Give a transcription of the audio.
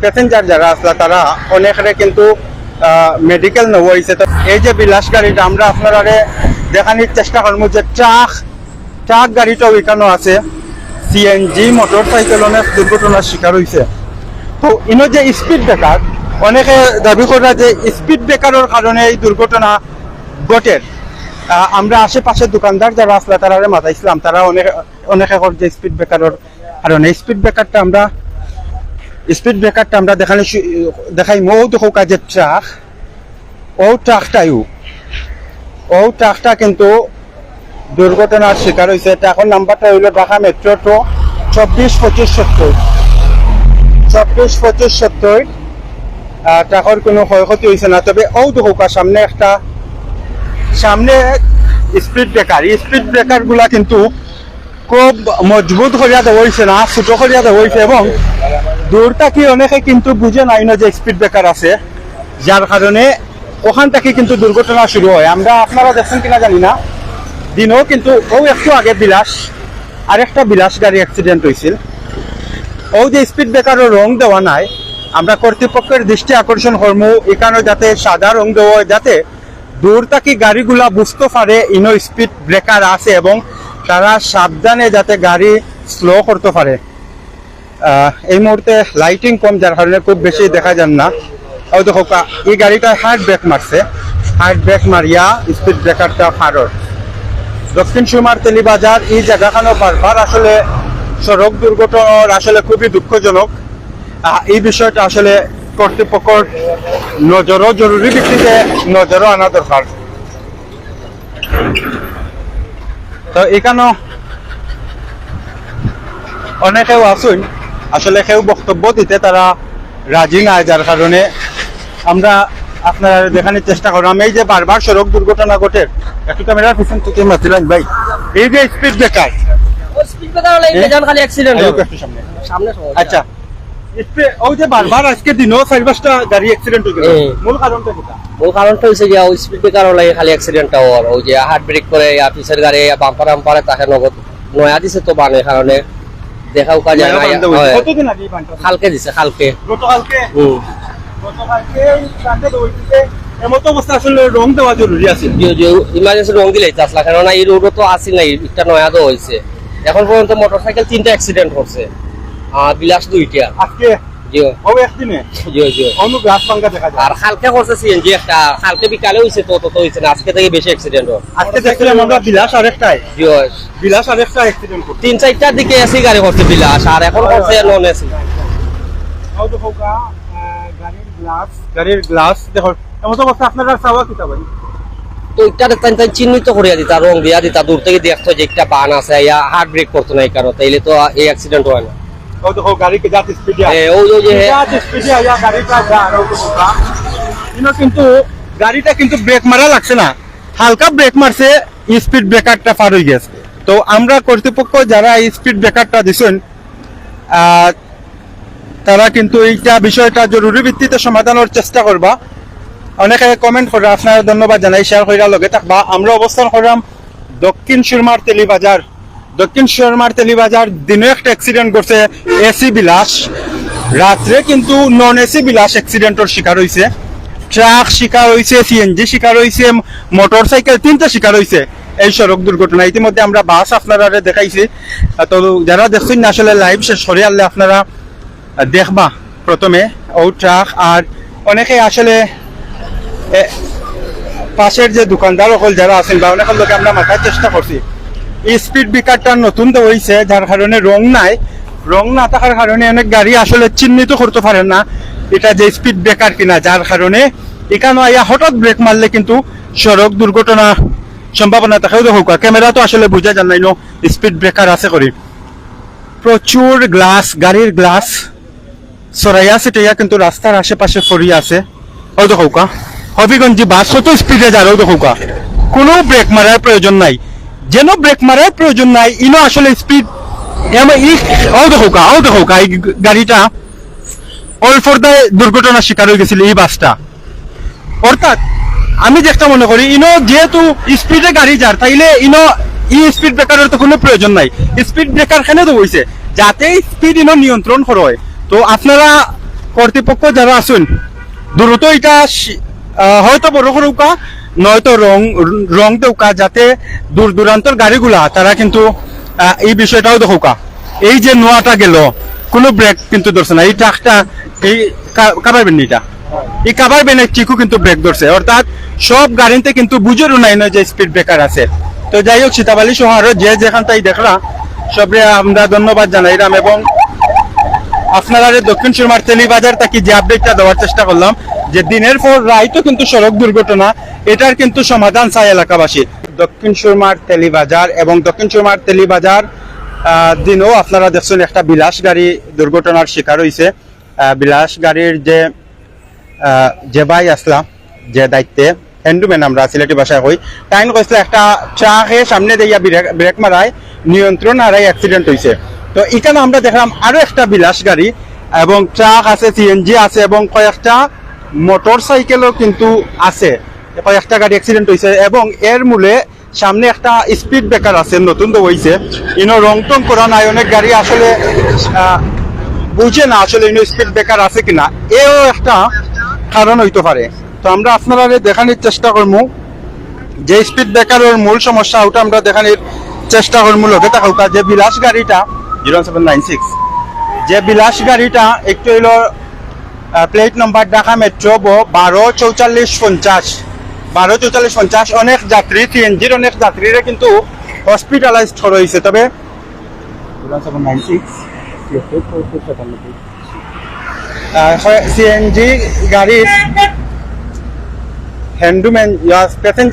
Passenger যারা আসলা তারা অনেকরে কিন্তু মেডিকেল নেওয়া হয়েছে। তো এই যে বিলাস গাড়িটা আমরা আপনারা দেখানোর চেষ্টা করবো যে ট্রাক গাড়িটাও এখানেও আছে। সিএনজি মোটর সাইকেল অনেক দুর্ঘটনার শিকার হয়েছে। তো ইনো যে স্পিড ব্রেকার, অনেকে দাবি করা যে স্পিড ব্রেকারের কারণে এই দুর্ঘটনা ঘটে। আমরা আশেপাশে দোকানদার যারা আসলে তারা মাথাইছিলাম, তারা অনেকে যে স্পিড ব্রেকারের কারণে স্পিড ব্রেকারটা আমরা দেখাই মৌ দেখো কাজের ট্রাক, ট্রাকটা কিন্তু দুর্ঘটনার শিকার হয়েছে। এখন নাম্বারটা হইল ঢাকা মেট্রো 24-25-70 ট্রাকের কোনো ক্ষয়ক্ষতি হয়েছে না। তবে দেখো সামনে স্পিড ব্রেকার গুলা কিন্তু খুব মজবুত করিয়া দেওয়া হয়েছে না, ছোট করিয়া দেওয়া হয়েছে এবং দূর থেকে অনেকে কিন্তু বুঝে নাই না যে স্পিড ব্রেকার আছে, যার কারণে ওখান থেকে কিন্তু দুর্ঘটনা শুরু হয়। আমরা আপনারা দেখছেন কিনা জানি না, দিনও কিন্তু একটু আগে আরেকটা বিলাস গাড়ি অ্যাক্সিডেন্ট হয়েছিল। যে স্পিড ব্রেকারও রং দেওয়া নাই, আমরা কর্তৃপক্ষের দৃষ্টি আকর্ষণ করবো এখানে যাতে সাদা রং দেওয়া হয়, যাতে দূর থেকে গাড়িগুলা বুঝতে পারে ইনো স্পিড ব্রেকার আছে এবং তারা সাবধানে যাতে গাড়ি স্লো করতে পারে। এই মুহূর্তে লাইটিং কম, যার কারণে খুব বেশি দেখা যান না। দেখো এই গাড়িটা হার্ড ব্রেক মারিয়া স্পিড ব্রেকারটা ফারর। দক্ষিণ সুমার তেলিবাজার এই জায়গাখানো বারবার আসলে সড়ক দুর্ঘটনার আসলে খুবই দুঃখজনক। এই বিষয়টা আসলে কর্তৃপক্ষের নজরও জরুরি ভিত্তিতে নজরও আনা দরকার। তো এখানেও অনেকেও আসুন, আসলে কেউ বক্তব্য দিতে তারা রাজি নাই, যার কারণে আমরা আপনারা দেখানোর চেষ্টা করলাম। এই যে বারবার সড়ক দুর্ঘটনা ঘটে, একটু ক্যামেরার পিছন থেকে মাতিলেন ভাই, এই যে স্পিড ব্রেকার আচ্ছা যে বারবার আজকে দিনও 4-5টা গাড়ি অ্যাক্সিডেন্ট হয়ে গেল, মূল কারণটা হচ্ছে যে ওই স্পিড ব্রেকার লাগে খালি অ্যাক্সিডেন্টটা হওয়ার। ওই যে হার্ড ব্রেক করে পিছের গাড়ি বাম্পারে তাকে নগদ নয়া দিছে তো বানের কারণে দেখাও কাজ কালকে দিছে, কালকে ইমার্জেন্সি রং দিলে আসলা, কেননা এই রোডও তো আসি নাই, একটা নয়া তো হয়েছে। এখন পর্যন্ত মোটরসাইকেল 3টা অ্যাক্সিডেন্ট করছে, বিলাস 2টা। আর কালকে করছে সিএনজি একটা, কালকে বিকালে হয়েছে তো হয়েছে না, আজকে থেকে বেশি অ্যাক্সিডেন্ট হয়। আজকে দেখলাম আমরা বিলাস আরেকটা অ্যাক্সিডেন্ট করছে, 3-4টার দিকে এসি গাড়ি করছে বিলাস, আর এখন করছে নন এসি। গাড়ির গ্লাস দেখো এমন অবস্থা, আপনারা চাওয়া কি ভাই? তো এটা চিহ্নিত করিয়া দিতা, রং দিয়া দিতা, দূর থেকে দেখতো যে একটা বান আছে, হার্ড ব্রেক করতো না এই কারণে, তাইলে তো এই অ্যাক্সিডেন্ট হয় না। কিন্তু গাড়িটা কিন্তু ব্রেক মারা লাগছে না, হালকা ব্রেক মারছে, স্পিড ব্রেকারটা পার হয়ে গেছে। তো আমরা কর্তৃপক্ষ যারা স্পিড ব্রেকারটা দিচ্ছেন তারা কিন্তু এইটা বিষয়টা জরুরি ভিত্তিতে সমাধানের চেষ্টা করবা। অনেকে কমেন্ট করে, আপনারা ধন্যবাদ জানাই, শেয়ার কইরা লগে থাকবা। আমরা অবস্থান করলাম দক্ষিণ সুরমার তেলিবাজার দিনে একটা অ্যাক্সিডেন্ট করছে এসি বিলাস, রাত্রে কিন্তু নন এসি বিলাস অ্যাক্সিডেন্টের শিকার হয়েছে। ট্রাক শিকার হয়েছে, সিএনজি শিকার হয়েছে, মোটর সাইকেল 3টা শিকার হয়েছে এই সড়ক দুর্ঘটনা। ইতিমধ্যে আমরা বাস আপনারা দেখাইছি। তো যারা দেখছেন না আসলে লাইভ শেষ করে আনলে আপনারা দেখবা প্রথমে ট্রাক। আর অনেকে আসলে পাশের যে দোকানদার সকল যারা আছেন বা অনেকের লোকে আমরা মাথার চেষ্টা করছি, স্পিড ব্রেকারটা নতুন তো হয়েছে, যার কারণে রং না থাকার কারণে অনেক গাড়ি আসলে চিহ্নিত করতে পারেন না এটা যে স্পিড ব্রেকার কিনা, যার কারণে এখানে হঠাৎ ব্রেক মারলে কিন্তু সড়ক দুর্ঘটনা সম্ভাবনা থাকেও। দেখো ক্যামেরা তো আসলে বুঝা যান নাই স্পিড ব্রেকার আছে করি। প্রচুর গাড়ির গ্লাস সরাইয়া সিটাইয়া কিন্তু রাস্তার আশেপাশে ফরিয়ে আছে। দেখো হবিগঞ্জি বাস কত স্পিডে যাও, দেখো কোনো ব্রেক মারার প্রয়োজন নাই, যেন ব্রেক মারার প্রয়োজন নাই, ইনো আসলে স্পিড দেখো এই গাড়িটা অল্প দুর্ঘটনার শিকার হয়ে গেছিল এই বাসটা। অর্থাৎ আমি যেটা মনে করি, ইনো যেহেতু স্পিডে গাড়ি যার, তাইলে ইনো স্পিড ব্রেকারের তো কোনো প্রয়োজন নাই। স্পিড ব্রেকার কেন তো হয়েছে যাতে স্পিড ইনো নিয়ন্ত্রণ করা হয়। তো আপনারা কর্তৃপক্ষ যারা আছেন দ্রুত এটা হয়তো বড় করুকা নয়তো রং দেউকা, যাতে দূর দূরান্তর গাড়িগুলা তারা কিন্তু এই বিষয়টাও দেখুকা। এই যে নোয়াটা গেল, কোনো ব্রেক কিন্তু ধরছে না, এই ট্রাকটা এই কাবার বেন এটা এই কাবার বেনের চিকু কিন্তু ব্রেক ধরছে, অর্থাৎ সব গাড়িতে কিন্তু বুঝেরও নাই না যে স্পিড ব্রেকার আছে। তো যাই হোক, সীতাবালি সহ আরো যে যেখান তাই দেখলা সবরে আমরা ধন্যবাদ জানাইলাম, এবং আপনারা দক্ষিণ সুরমার তেলিবাজার থাকি যে আপডেটটা দেওয়ার চেষ্টা করলাম যে দিনের পর রাইতো কিন্তু সড়ক দুর্ঘটনা, এটার কিন্তু সমাধান চাই এলাকাবাসী। দক্ষিণ সুরমার তেলিবাজার এবং দক্ষিণ সুরমার তেলিবাজার দিনও আপনারা দেখছেন একটা বিলাস গাড়ি দুর্ঘটনার শিকার হয়েছে। বিলাস গাড়ির যে ভাই আসলাম, যে দায়িত্বে হ্যান্ডম্যান আমরা সিলেটি ভাষায় কই, টাইম কইছিল একটা ট্রাকে সামনে দিয়ে ব্রেক মারায় নিয়ন্ত্রণ হারাই অ্যাক্সিডেন্ট হয়েছে। তো এখানে আমরা দেখলাম আরো একটা বিলাস গাড়ি এবং ট্রাক আছে, সিএনজি আছে এবং কয়েকটা মোটর সাইকেলও কিন্তু আছে, কয়েকটা গাড়ি অ্যাক্সিডেন্ট হয়েছে। এবং এর মূলে সামনে একটা স্পিড ব্রেকার আছে, নতুন তো হয়েছে, ইনো রং টং করা নাই, অনেক গাড়ি আসলে বুঝে না আসলে ইনো স্পিড ব্রেকার আছে কিনা, এও একটা কারণ হইতে পারে। তো আমরা আপনারা দেখানোর চেষ্টা করবো যে স্পিড ব্রেকারের মূল সমস্যা, ওটা আমরা দেখানোর চেষ্টা করবো। লোকে থাকা যে বিলাস গাড়িটা 0796, যে বিলাস গাড়িটা একটু হইলো প্লেট নাম্বার ঢাকা মেট্রো 124450, অনেক যাত্রী সিএনজির অনেক যাত্রীরা কিন্তু হসপিটালাইজড রয়েছে। তবে 0796 সিএনজি গাড়ির হ্যান্ডম্যান প্যাসেঞ্জার